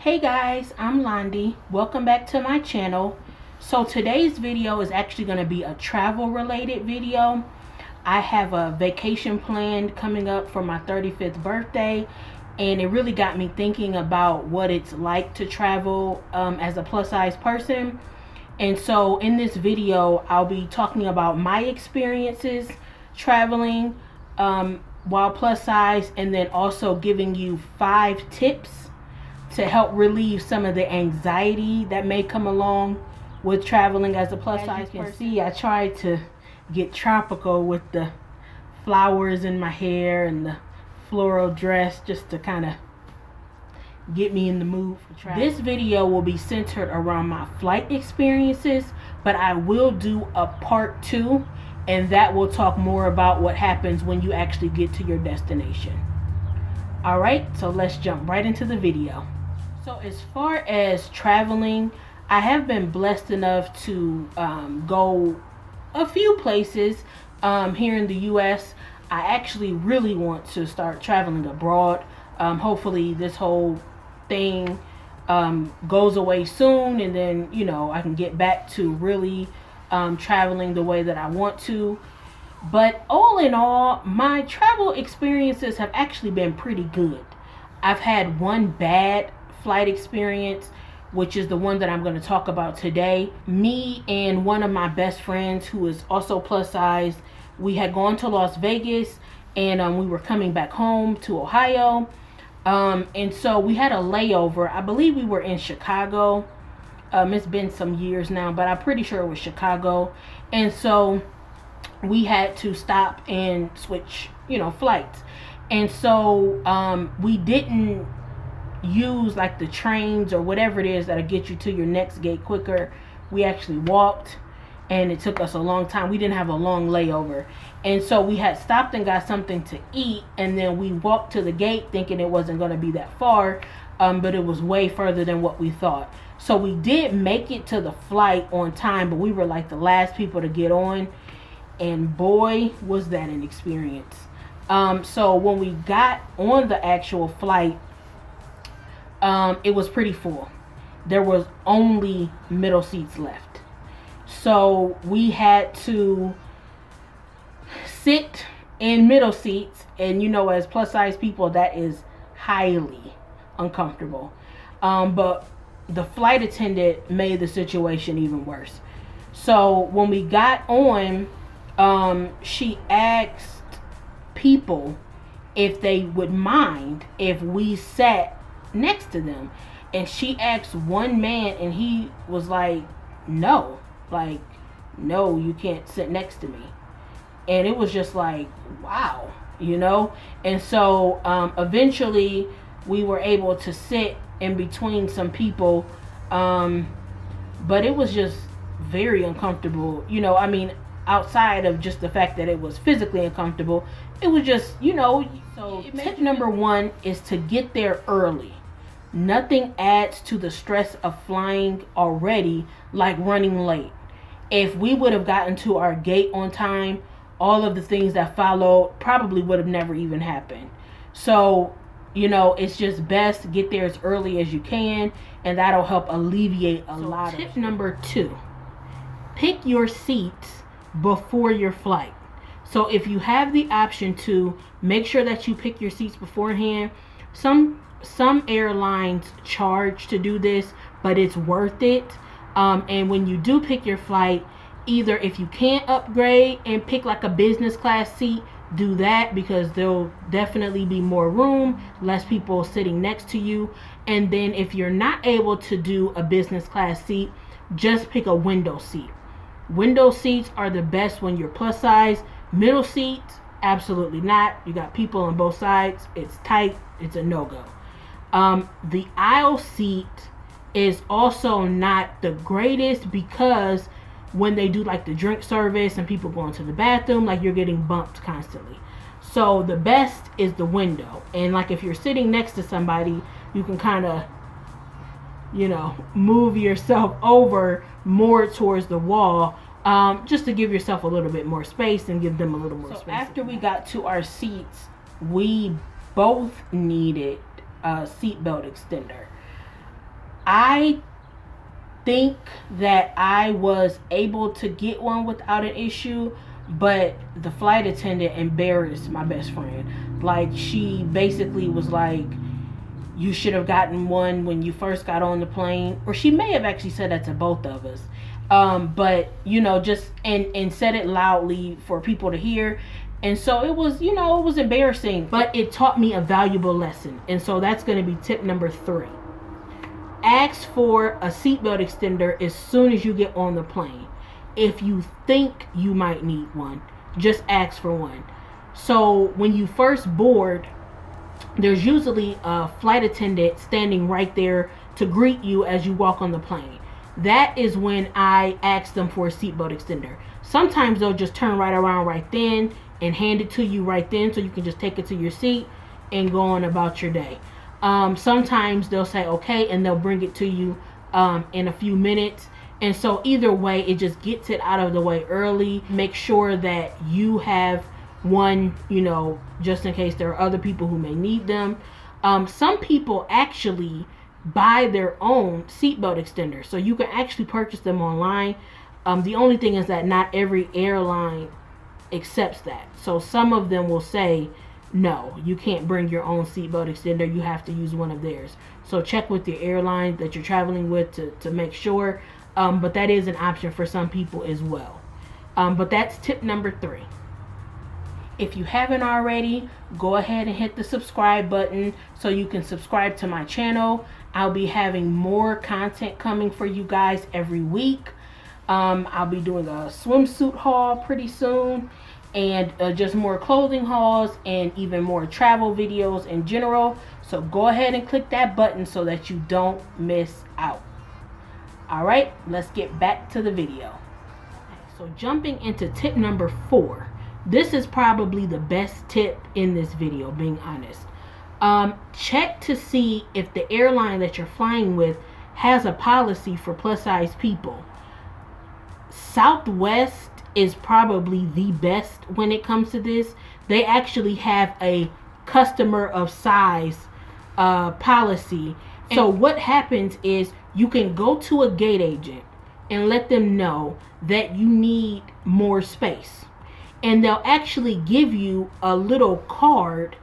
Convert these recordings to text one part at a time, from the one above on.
Hey guys, I'm Londi. Welcome back to my channel. So today's video is actually going to be a travel related video. I have a vacation planned coming up for my 35th birthday, and it really got me thinking about what it's like to travel as a plus size person. And so in this video, I'll be talking about my experiences traveling while plus size, and then also giving you 5 tips to help relieve some of the anxiety that may come along with traveling as a plus size person. As you can see, I tried to get tropical with the flowers in my hair and the floral dress just to kind of get me in the mood for travel. This video will be centered around my flight experiences, but I will do a part 2, and that will talk more about what happens when you actually get to your destination. Alright, so let's jump right into the video. So as far as traveling, I have been blessed enough to go a few places here in the US. I actually really want to start traveling abroad. Hopefully this whole thing goes away soon, and then, you know, I can get back to really traveling the way that I want to. But all in all, my travel experiences have actually been pretty good. I've had one bad flight experience, which is the one that I'm going to talk about today. Me and one of my best friends, who is also plus size, we had gone to Las Vegas, and we were coming back home to Ohio, and so we had a layover. I believe we were in Chicago. It's been some years now, but I'm pretty sure it was Chicago. And so we had to stop and switch, flights. And so we didn't use like the trains or whatever it is that'll get you to your next gate quicker. We actually walked, and it took us a long time. We didn't have a long layover, and so we had stopped and got something to eat, and then we walked to the gate thinking it wasn't going to be that far, but it was way further than what we thought. So we did make it to the flight on time, but we were like the last people to get on, and boy was that an experience. So when we got on the actual flight, it was pretty full. There was only middle seats left. So we had to sit in middle seats, and as plus size people, that is highly uncomfortable. But the flight attendant made the situation even worse. So when we got on, she asked people if they would mind if we sat next to them, and she asked one man, and he was like, no, you can't sit next to me. And it was just like, wow, and so eventually we were able to sit in between some people, but it was just very uncomfortable. Outside of just the fact that it was physically uncomfortable, it was just, so tip number 1 is to get there early. Nothing adds to the stress of flying already like running late. If we would have gotten to our gate on time, all of the things that followed probably would have never even happened. So, it's just best to get there as early as you can, and that'll help alleviate a lot of it. Tip number 2, pick your seats before your flight. So if you have the option to, make sure that you pick your seats beforehand. Some airlines charge to do this, but it's worth it. And when you do pick your flight, either if you can't upgrade and pick like a business class seat, do that, because there'll definitely be more room, less people sitting next to you. And then if you're not able to do a business class seat, just pick a window seat. Window seats are the best when you're plus size. Middle seats, absolutely not. You got people on both sides. It's tight. It's a no-go. The aisle seat is also not the greatest, because when they do like the drink service and people going to the bathroom, like, you're getting bumped constantly. So the best is the window. And like if you're sitting next to somebody, you can kind of, move yourself over more towards the wall, just to give yourself a little bit more space and give them a little more space. After we got to our seats, we both needed a seatbelt extender. I think that I was able to get one without an issue, but the flight attendant embarrassed my best friend. Like, she basically was like, you should have gotten one when you first got on the plane. Or she may have actually said that to both of us. But, you know, just and said it loudly for people to hear. And so it was, you know, it was embarrassing, but it taught me a valuable lesson. And so that's going to be tip number 3. Ask for a seatbelt extender as soon as you get on the plane. If you think you might need one, just ask for one. So when you first board, there's usually a flight attendant standing right there to greet you as you walk on the plane. That is when I ask them for a seatbelt extender. Sometimes they'll just turn right around right then and hand it to you right then, so you can just take it to your seat and go on about your day. Sometimes they'll say okay, and they'll bring it to you in a few minutes. And so either way, it just gets it out of the way early. Make sure that you have one, you know, just in case there are other people who may need them. Some people actually buy their own seatbelt extender, so you can actually purchase them online. The only thing is that not every airline accepts that. So some of them will say, no, you can't bring your own seatbelt extender. You have to use one of theirs. So check with the airline that you're traveling with to make sure. But that is an option for some people as well. But that's tip number 3. If you haven't already, go ahead and hit the subscribe button so you can subscribe to my channel. I'll be having more content coming for you guys every week. I'll be doing a swimsuit haul pretty soon, and just more clothing hauls and even more travel videos in general. So go ahead and click that button so that you don't miss out. Alright, let's get back to the video. So jumping into tip number 4. This is probably the best tip in this video, being honest. Check to see if the airline that you're flying with has a policy for plus size people. Southwest is probably the best when it comes to this. They actually have a customer of size policy. So what happens is you can go to a gate agent and let them know that you need more space, and they'll actually give you a little card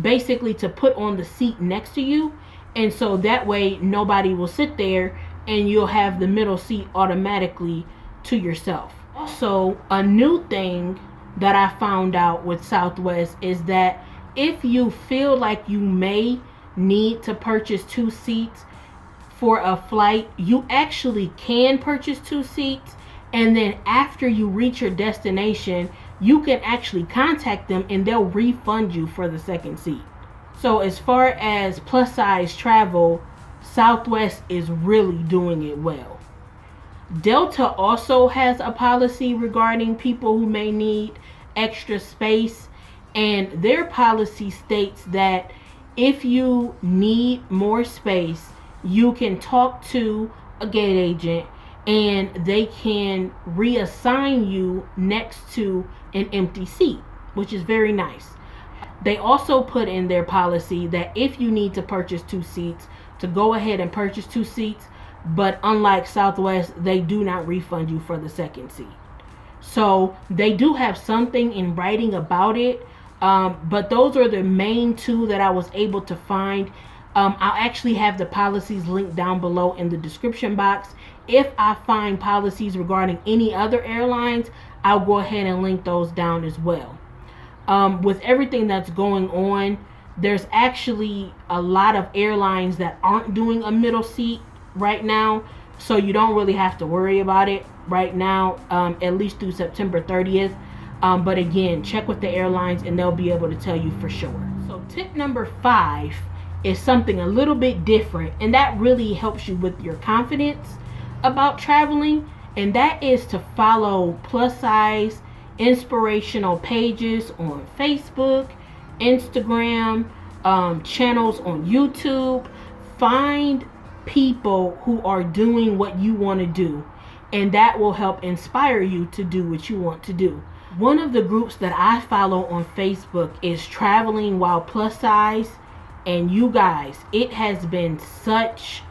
basically to put on the seat next to you, and so that way nobody will sit there and you'll have the middle seat automatically to yourself. So a new thing that I found out with Southwest is that if you feel like you may need to purchase 2 seats for a flight, you actually can purchase 2 seats, and then after you reach your destination, you can actually contact them and they'll refund you for the second seat. So as far as plus size travel, Southwest is really doing it well. Delta also has a policy regarding people who may need extra space, and their policy states that if you need more space, you can talk to a gate agent and they can reassign you next to an empty seat, which is very nice. They also put in their policy that if you need to purchase 2 seats, to go ahead and purchase 2 seats, but unlike Southwest, they do not refund you for the second seat. So they do have something in writing about it, but those are the main 2 that I was able to find. I'll actually have the policies linked down below in the description box. If I find policies regarding any other airlines, I'll go ahead and link those down as well. With everything that's going on, there's actually a lot of airlines that aren't doing a middle seat right now, so you don't really have to worry about it right now, at least through September 30th. But again, check with the airlines and they'll be able to tell you for sure. So tip number 5 is something a little bit different, and that really helps you with your confidence about traveling, and that is to follow plus size inspirational pages on Facebook, Instagram, channels on YouTube. Find people who are doing what you want to do, and that will help inspire you to do what you want to do. One of the groups that I follow on Facebook is Traveling While Plus Size, and you guys, it has been such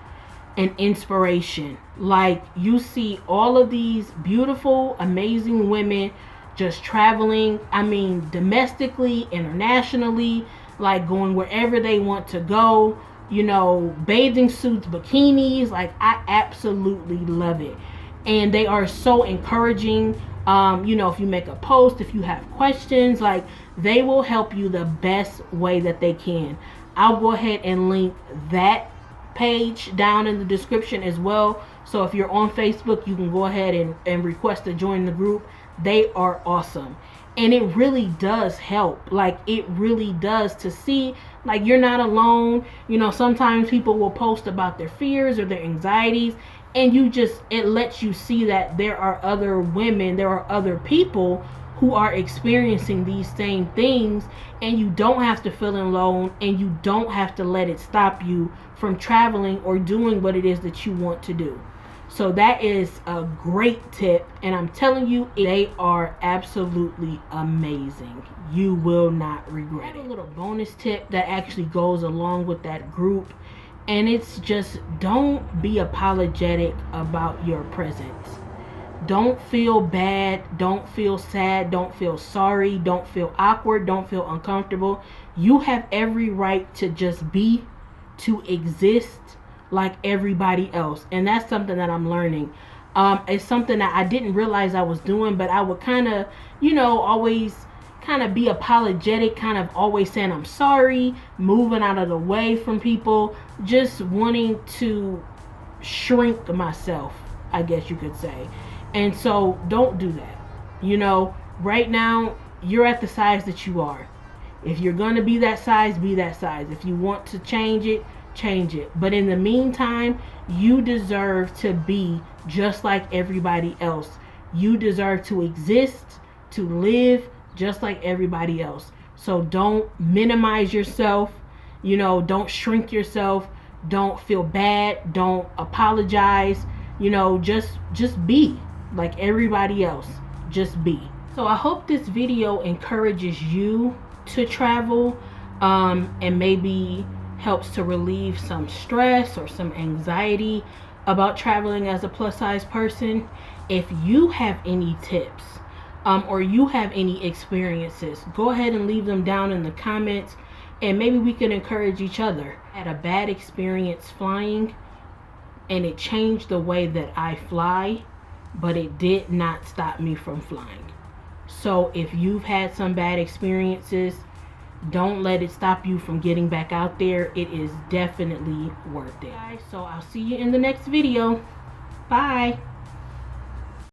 an inspiration. Like, you see all of these beautiful, amazing women just traveling, I mean, domestically, internationally, like going wherever they want to go, you know, bathing suits, bikinis. Like, I absolutely love it. And they are so encouraging. You know, if you make a post, if you have questions, like, they will help you the best way that they can. I'll go ahead and link that page down in the description as well. So if you're on Facebook, you can go ahead and request to join the group. They are awesome. And it really does help. Like, it really does, to see like you're not alone. You know, sometimes people will post about their fears or their anxieties, and it lets you see that there are other women, there are other people who are experiencing these same things, and you don't have to feel alone, and you don't have to let it stop you from traveling or doing what it is that you want to do. So that is a great tip, and I'm telling you, they are absolutely amazing. You will not regret it. A little bonus tip that actually goes along with that group, and it's just, don't be apologetic about your presence. Don't feel bad, don't feel sad, don't feel sorry, don't feel awkward, don't feel uncomfortable. You have every right to just be, to exist like everybody else. And that's something that I'm learning. It's something that I didn't realize I was doing, but I would kind of, you know, always kind of be apologetic, kind of always saying I'm sorry, moving out of the way from people, just wanting to shrink myself, I guess you could say. And so don't do that. You know, right now you're at the size that you are. If you're going to be that size, be that size. If you want to change it, change it. But in the meantime, you deserve to be just like everybody else. You deserve to exist, to live just like everybody else. So don't minimize yourself. You know, don't shrink yourself. Don't feel bad. Don't apologize. You know, just be like everybody else. Just be. So I hope this video encourages you to travel, and maybe helps to relieve some stress or some anxiety about traveling as a plus size person. If you have any tips, or you have any experiences, go ahead and leave them down in the comments, and maybe we can encourage each other. I had a bad experience flying, and it changed the way that I fly, but it did not stop me from flying. So if you've had some bad experiences, don't let it stop you from getting back out there. It is definitely worth it. So I'll see you in the next video. Bye.